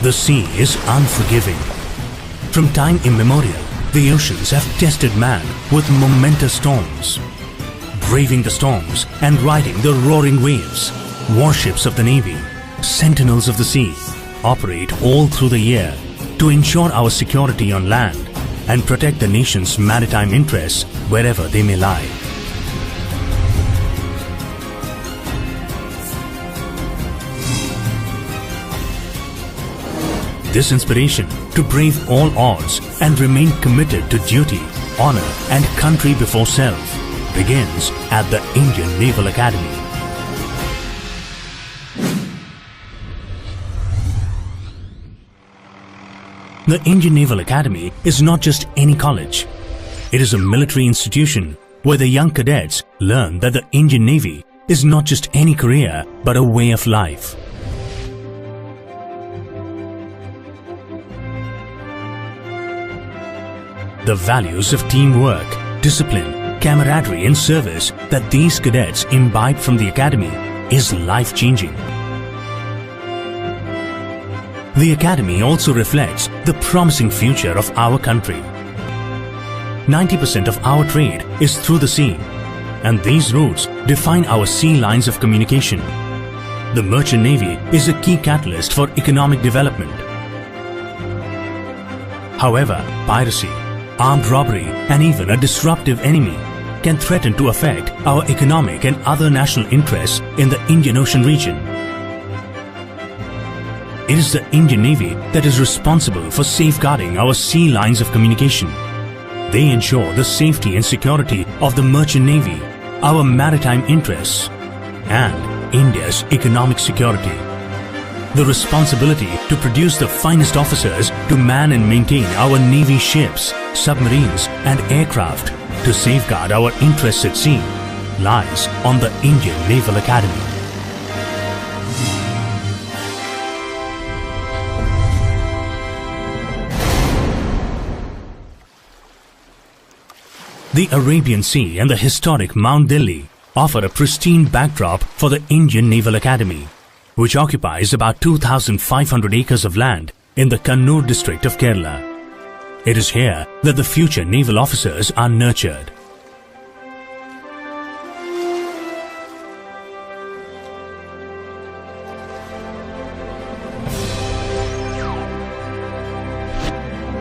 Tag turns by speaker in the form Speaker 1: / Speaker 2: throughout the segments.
Speaker 1: The sea is unforgiving. From time immemorial, the oceans have tested man with momentous storms. Braving the storms and riding the roaring waves, warships of the Navy, sentinels of the sea, operate all through the year to ensure our security on land and protect the nation's maritime interests wherever they may lie. This inspiration to brave all odds and remain committed to duty, honor and country before self begins at the Indian Naval Academy. The Indian Naval Academy is not just any college. It is a military institution where the young cadets learn that the Indian Navy is not just any career but a way of life. The values of teamwork, discipline, camaraderie and service that these cadets imbibe from the academy is life-changing. The academy also reflects the promising future of our country. 90% of our trade is through the sea, and these routes define our sea lines of communication. The merchant navy is a key catalyst for economic development. However, piracy, armed robbery and even a disruptive enemy can threaten to affect our economic and other national interests in the Indian Ocean region. It is the Indian Navy that is responsible for safeguarding our sea lines of communication. They ensure the safety and security of the merchant navy, our maritime interests, and India's economic security. The responsibility to produce the finest officers to man and maintain our Navy ships, submarines and aircraft to safeguard our interests at sea lies on the Indian Naval Academy. The Arabian Sea and the historic Mount Delhi offer a pristine backdrop for the Indian Naval Academy, which occupies about 2,500 acres of land in the Kannur district of Kerala. It is here that the future naval officers are nurtured.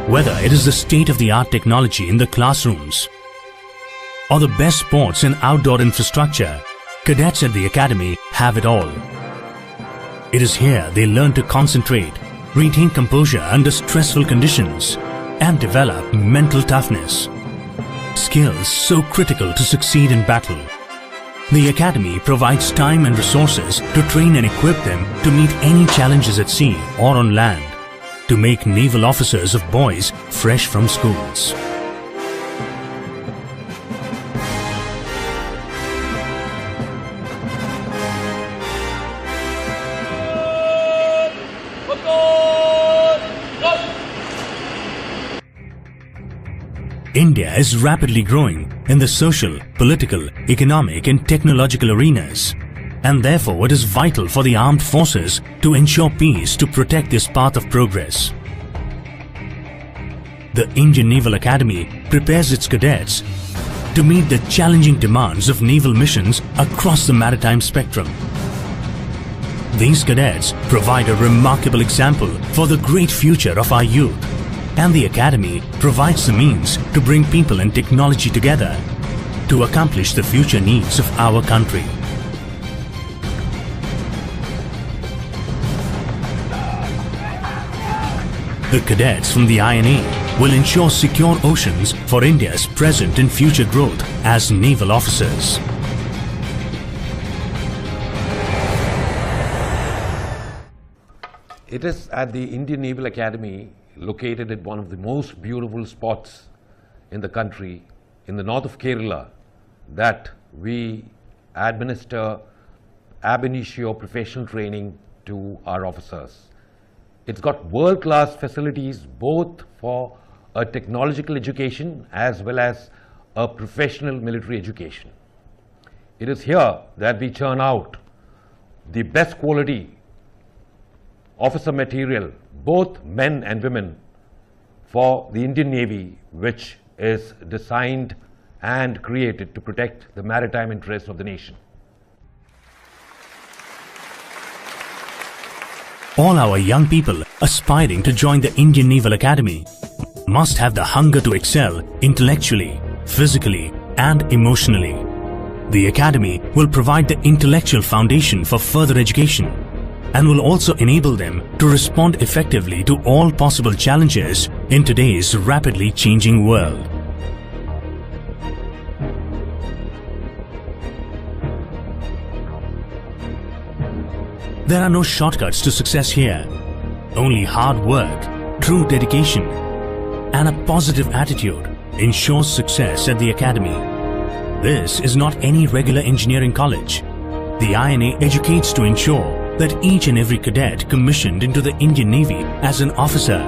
Speaker 1: Whether it is the state-of-the-art technology in the classrooms or the best sports and outdoor infrastructure, cadets at the academy have it all. It is here they learn to concentrate, retain composure under stressful conditions, and develop mental toughness. Skills so critical to succeed in battle. The academy provides time and resources to train and equip them to meet any challenges at sea or on land, to make naval officers of boys fresh from schools. India is rapidly growing in the social, political, economic and technological arenas, and therefore it is vital for the armed forces to ensure peace to protect this path of progress. The Indian Naval Academy prepares its cadets to meet the challenging demands of naval missions across the maritime spectrum. These cadets provide a remarkable example for the great future of our youth, and the academy provides the means to bring people and technology together to accomplish the future needs of our country. The cadets from the INA will ensure secure oceans for India's present and future growth as naval officers.
Speaker 2: It is at the Indian Naval Academy, located at one of the most beautiful spots in the country, in the north of Kerala, that we administer ab initio professional training to our officers. It's got world-class facilities both for a technological education as well as a professional military education. It is here that we churn out the best quality officer material, both men and women, for the Indian Navy, which is designed and created to protect the maritime interests of the nation.
Speaker 1: All our young people aspiring to join the Indian Naval Academy must have the hunger to excel intellectually, physically, and emotionally. The Academy will provide the intellectual foundation for further education and will also enable them to respond effectively to all possible challenges in today's rapidly changing world. There are no shortcuts to success here. Only hard work, true dedication, and a positive attitude ensures success at the Academy. This is not any regular engineering college. The INA educates to ensure that each and every cadet commissioned into the Indian Navy as an officer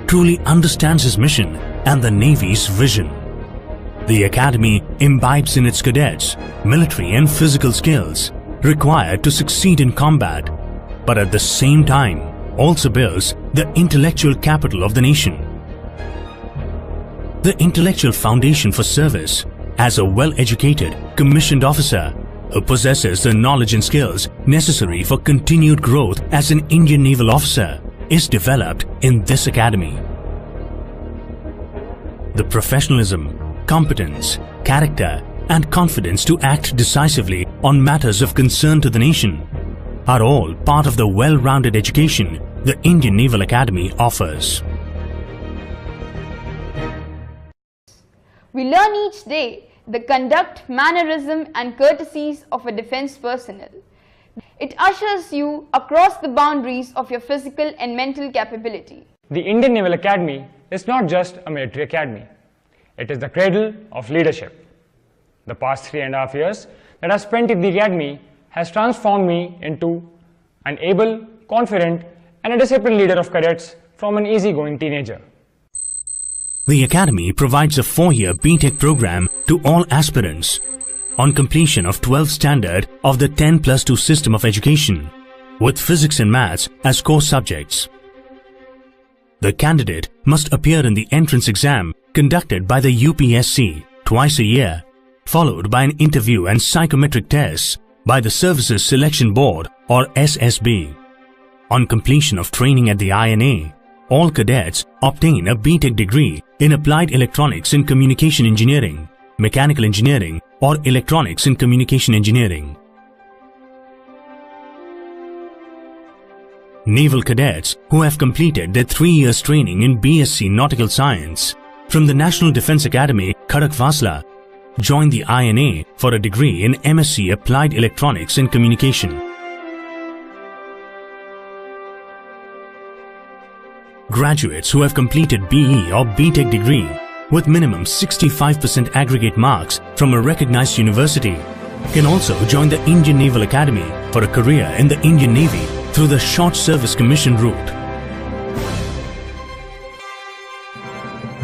Speaker 1: truly understands his mission and the Navy's vision. The Academy imbibes in its cadets military and physical skills required to succeed in combat, but at the same time also builds the intellectual capital of the nation. The intellectual foundation for service as a well-educated, commissioned officer who possesses the knowledge and skills necessary for continued growth as an Indian naval officer is developed in this academy. The professionalism, competence, character, and confidence to act decisively on matters of concern to the nation are all part of the well-rounded education the Indian Naval Academy offers.
Speaker 3: We learn each day the conduct, mannerism and courtesies of a defense personnel. It ushers you across the boundaries of your physical and mental capability.
Speaker 4: The Indian Naval Academy is not just a military academy. It is the cradle of leadership. The past 3.5 years that I spent in the academy has transformed me into an able, confident and a disciplined leader of cadets from an easygoing teenager.
Speaker 1: The Academy provides a 4-year B.Tech program to all aspirants on completion of 12th standard of the 10+2 system of education with physics and maths as core subjects. The candidate must appear in the entrance exam conducted by the UPSC twice a year, followed by an interview and psychometric tests by the Services Selection Board or SSB. On completion of training at the INA, all cadets obtain a B.Tech degree in Applied Electronics and Communication Engineering, Mechanical Engineering or Electronics and Communication Engineering. Naval cadets who have completed their 3 years training in BSc Nautical Science from the National Defence Academy, Khadakwasla, join the INA for a degree in MSc Applied Electronics and Communication. Graduates who have completed BE or B.Tech degree with minimum 65% aggregate marks from a recognized university can also join the Indian Naval Academy for a career in the Indian Navy through the Short Service Commission route.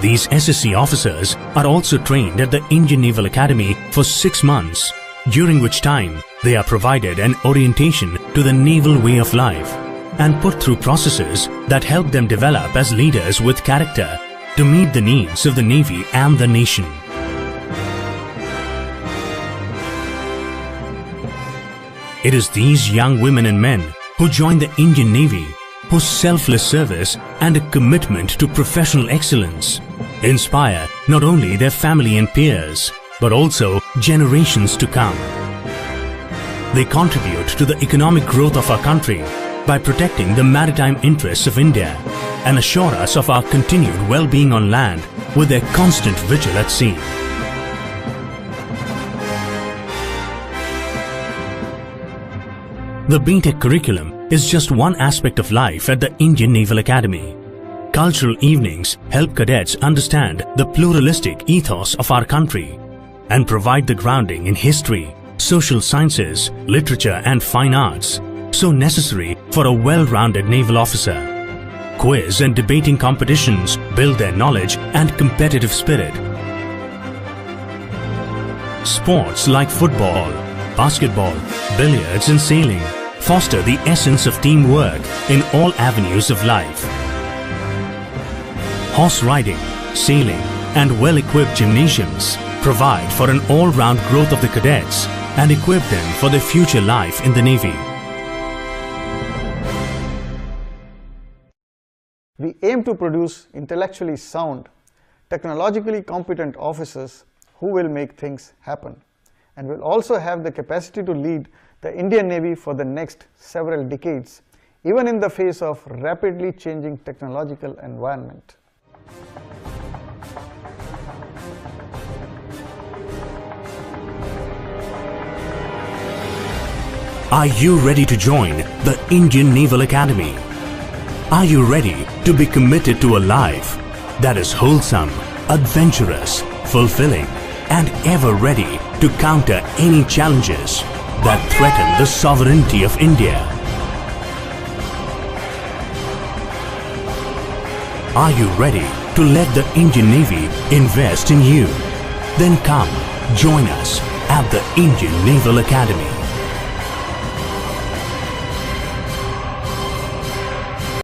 Speaker 1: These SSC officers are also trained at the Indian Naval Academy for 6 months, during which time they are provided an orientation to the naval way of life and put through processes that help them develop as leaders with character to meet the needs of the Navy and the nation. It is these young women and men who join the Indian Navy whose selfless service and a commitment to professional excellence inspire not only their family and peers, but also generations to come. They contribute to the economic growth of our country by protecting the maritime interests of India and assure us of our continued well-being on land with their constant vigil at sea. The B.Tech curriculum is just one aspect of life at the Indian Naval Academy. Cultural evenings help cadets understand the pluralistic ethos of our country and provide the grounding in history, social sciences, literature and fine arts, so necessary for a well-rounded naval officer. Quiz and debating competitions build their knowledge and competitive spirit. Sports like football, basketball, billiards and sailing foster the essence of teamwork in all avenues of life. Horse riding, sailing and well-equipped gymnasiums provide for an all-round growth of the cadets and equip them for their future life in the Navy.
Speaker 5: We aim to produce intellectually sound, technologically competent officers who will make things happen, and will also have the capacity to lead the Indian Navy for the next several decades, even in the face of rapidly changing technological environment.
Speaker 1: Are you ready to join the Indian Naval Academy? Are you ready to be committed to a life that is wholesome, adventurous, fulfilling, and ever ready to counter any challenges that threaten the sovereignty of India? Are you ready to let the Indian Navy invest in you? Then come, join us at the Indian Naval Academy.